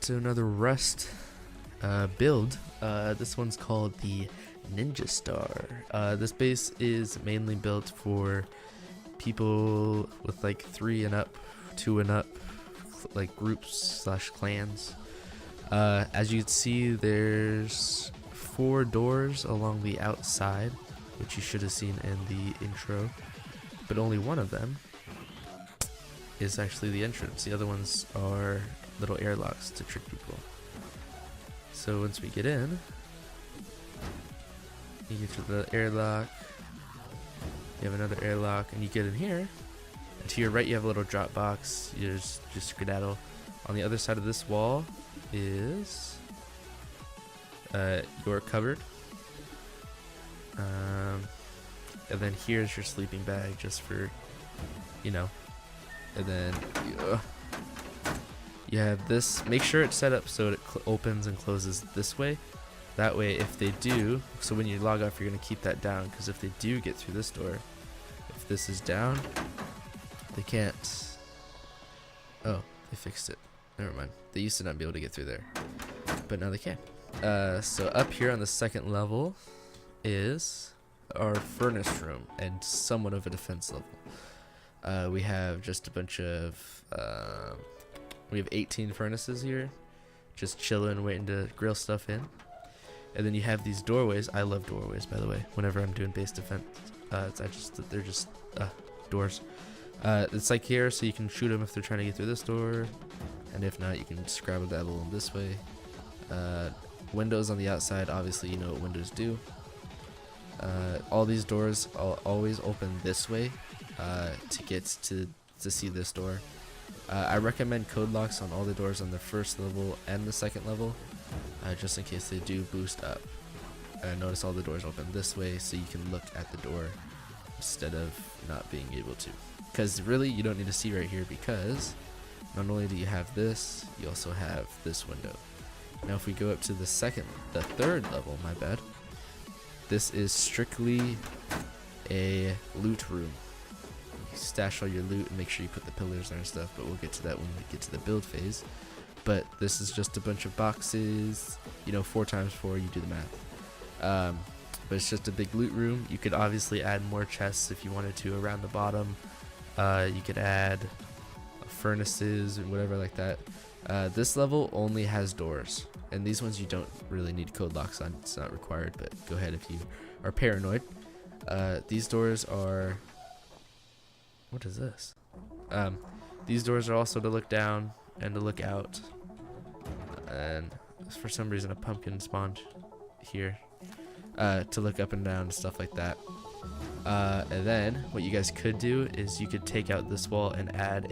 got to another Rust build. This one's called the TheNinjaStar. This base is mainly built for people with like 3 and up, 2 and up, like groups slash clans. As you can see, there's 4 doors along the outside, which you should have seen in the intro, but only one of them is actually the entrance. The other ones are little airlocks to trick people. So once we get in, you get to the airlock, you have another airlock, and you get in here, and to your right you have a little drop box. You just skedaddle. On the other side of this wall is your cupboard, and then here's your sleeping bag, just for, you know. And then you have this. Make sure it's set up so it opens and closes this way. That way, if they do, so when you log off, you're going to keep that down, because if they do get through this door, if this is down, they can't. Oh, they fixed it. Never mind. They used to not be able to get through there, but now they can. So up here on the second level is our furnace room and somewhat of a defense level. We have just a bunch of, we have 18 furnaces here, just chilling, waiting to grill stuff in. And then you have these doorways. I love doorways, by the way, whenever I'm doing base defense. They're just doors. It's like here, so you can shoot them if they're trying to get through this door, and if not, you can just grab a devil this way. Windows on the outside, obviously you know what windows do. All these doors always open this way to get to see this door. I recommend code locks on all the doors on the first level and the second level, just in case they do boost up. Notice all the doors open this way, so you can look at the door instead of not being able to. Because really, you don't need to see right here, because not only do you have this, you also have this window. Now if we go up to the third level, my bad, this is strictly a loot room. You stash all your loot and make sure you put the pillars there and stuff, but we'll get to that when we get to the build phase. But this is just a bunch of boxes, you know, 4 times 4, you do the math. But it's just a big loot room. You could obviously add more chests if you wanted to around the bottom. You could add furnaces and whatever like that. This level only has doors, and these ones you don't really need code locks on. It's not required, but go ahead if you are paranoid. These doors are, what is this? These doors are also to look down and to look out, and for some reason a pumpkin spawned here, to look up and down and stuff like that. And then what you guys could do is you could take out this wall and add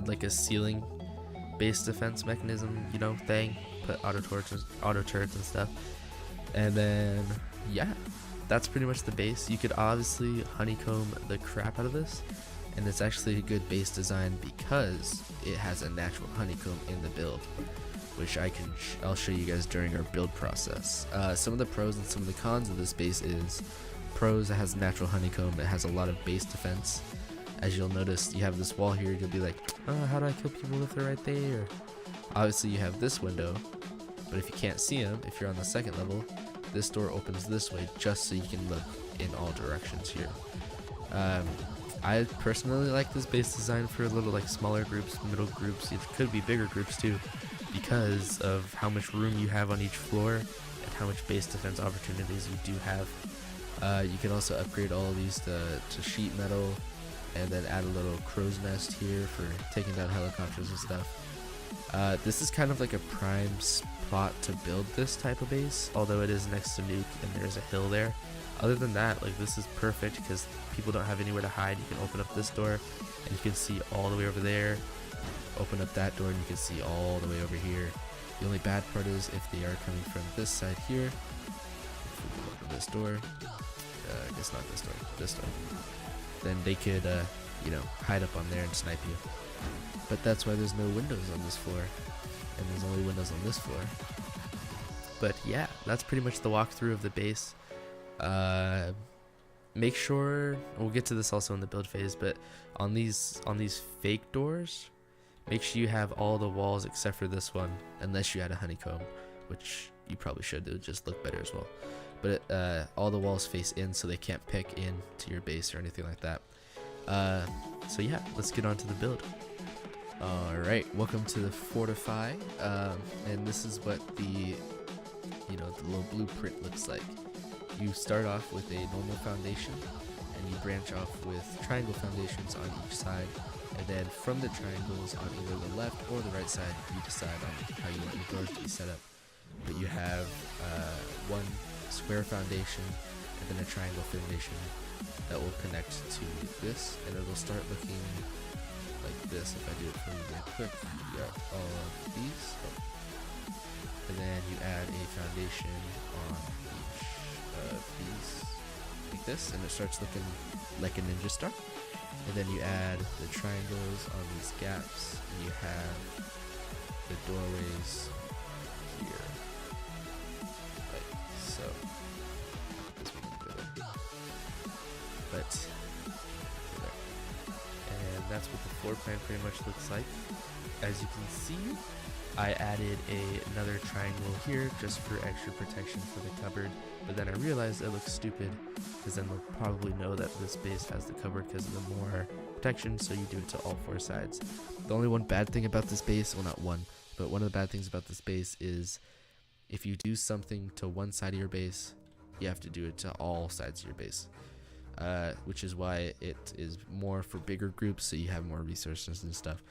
like a ceiling base defense mechanism, you know, thing. Put auto turrets and stuff. And then yeah, that's pretty much the base. You could obviously honeycomb the crap out of this, and it's actually a good base design because it has a natural honeycomb in the build, which I'll show you guys during our build process. Some of the pros and some of the cons of this base is pros. It has natural honeycomb. It has a lot of base defense. As you'll notice, you have this wall here. You'll be like, oh, how do I kill people if they're right there? Obviously you have this window, but if you can't see them, if you're on the second level, this door opens this way just so you can look in all directions here. I personally like this base design for little like smaller groups, middle groups. It could be bigger groups too, because of how much room you have on each floor and how much base defense opportunities you do have. You can also upgrade all of these to sheet metal, and then add a little crow's nest here for taking down helicopters and stuff. This is kind of like a prime spot to build this type of base, although it is next to Nuke and there's a hill there. Other than that, like, this is perfect because people don't have anywhere to hide. You can open up this door and you can see all the way over there. Open up that door and you can see all the way over here. The only bad part is if they are coming from this side here. If we open this door, I guess not this door, this door, then they could, you know, hide up on there and snipe you. But that's why there's no windows on this floor, and there's only windows on this floor. But yeah, that's pretty much the walkthrough of the base. Make sure, we'll get to this also in the build phase, but on these fake doors, Make sure you have all the walls except for this one, unless you add a honeycomb, which you probably should. It would just look better as well. But all the walls face in, so they can't pick in to your base or anything like that. So yeah, let's get on to the build. Alright, welcome to the Fortify, and this is what the little blueprint looks like. You start off with a normal foundation, and you branch off with triangle foundations on each side, and then from the triangles on either the left or the right side, you decide on how you want your doors to be set up. But you have one square foundation, and then a triangle foundation that will connect to this, and it'll start looking like this. If I do it for you real quick, you got all of these, and then you add a foundation on each of these like this, and it starts looking like a ninja star. And then you add the triangles on these gaps, and you have the doorways here, like so. This one is better, but there. And that's what the floor plan pretty much looks like. As you can see, I added another triangle here just for extra protection for the cupboard, but then I realized it looks stupid because then they'll probably know that this base has the cupboard because of the more protection, so you do it to all four sides. The only one bad thing about this base, well, not one, but one of the bad things about this base is if you do something to one side of your base, you have to do it to all sides of your base, which is why it is more for bigger groups, so you have more resources and stuff.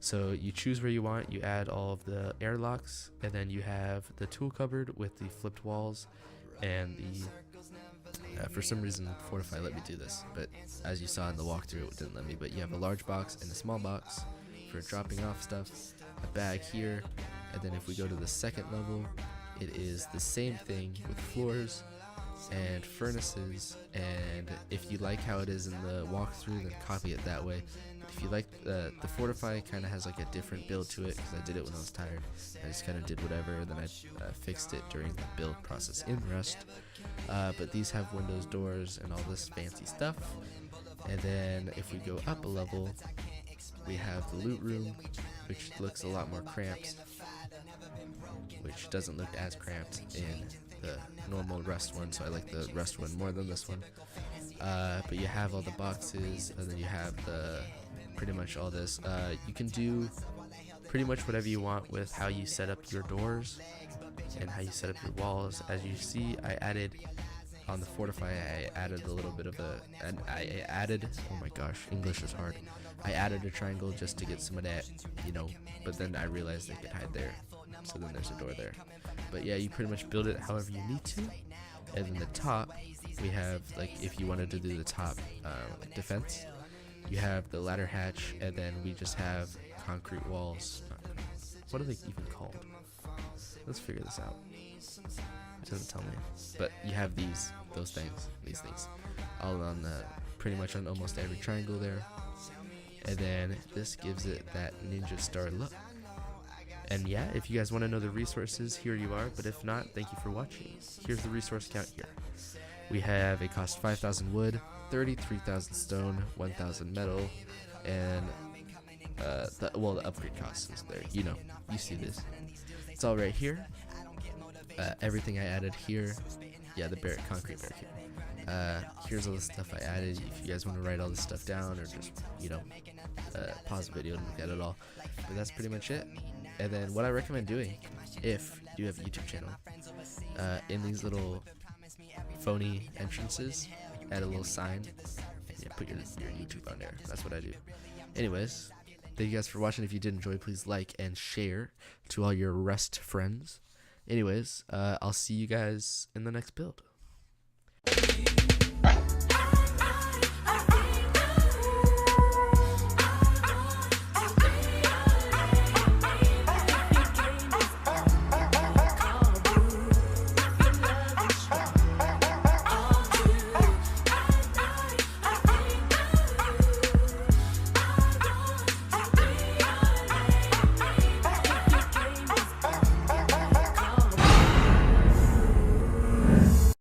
So you choose where you want, you add all of the airlocks, and then you have the tool cupboard with the flipped walls, and the for some reason Fortify let me do this, but as you saw in the walkthrough it didn't let me. But you have a large box and a small box for dropping off stuff, a bag here, and then if we go to the second level, it is the same thing with floors and furnaces. And if you like how it is in the walkthrough, then copy it that way. If you like the Fortify kind of has like a different build to it, because I did it when I was tired. I just kind of did whatever, and then I fixed it during the build process in Rust. But these have windows, doors, and all this fancy stuff. And then if we go up a level, we have the loot room, which looks a lot more cramped, which doesn't look as cramped in the normal Rust one, so I like the Rust one more than this one. But you have all the boxes, and then you have the pretty much all this. You can do pretty much whatever you want with how you set up your doors and how you set up your walls. As you see, I added on the Fortify, I added a little bit of I added, oh my gosh, English is hard. I added a triangle just to get some of that, but then I realized they could hide there, so then there's a door there. But yeah, you pretty much build it however you need to. And then the top, we have, like, if you wanted to do the top defense, you have the ladder hatch, and then we just have concrete walls. What are they even called? Let's figure this out. It doesn't tell me. But you have these things, all on pretty much on almost every triangle there. And then this gives it that ninja star look. And yeah, if you guys want to know the resources, here you are. But if not, thank you for watching. Here's the resource count here. We have a cost 5,000 wood, 33,000 stone, 1,000 metal, and the upgrade cost is there. You see this. It's all right here. Everything I added here. Yeah, the concrete barricade. Here's all the stuff I added. If you guys want to write all this stuff down, or just pause the video and look at it all. But that's pretty much it. And then what I recommend doing, if you have a YouTube channel, in these little phony entrances, add a little sign, and you put your YouTube on there. That's what I do. Anyways, thank you guys for watching. If you did enjoy, please like and share to all your Rust friends. Anyways, I'll see you guys in the next build.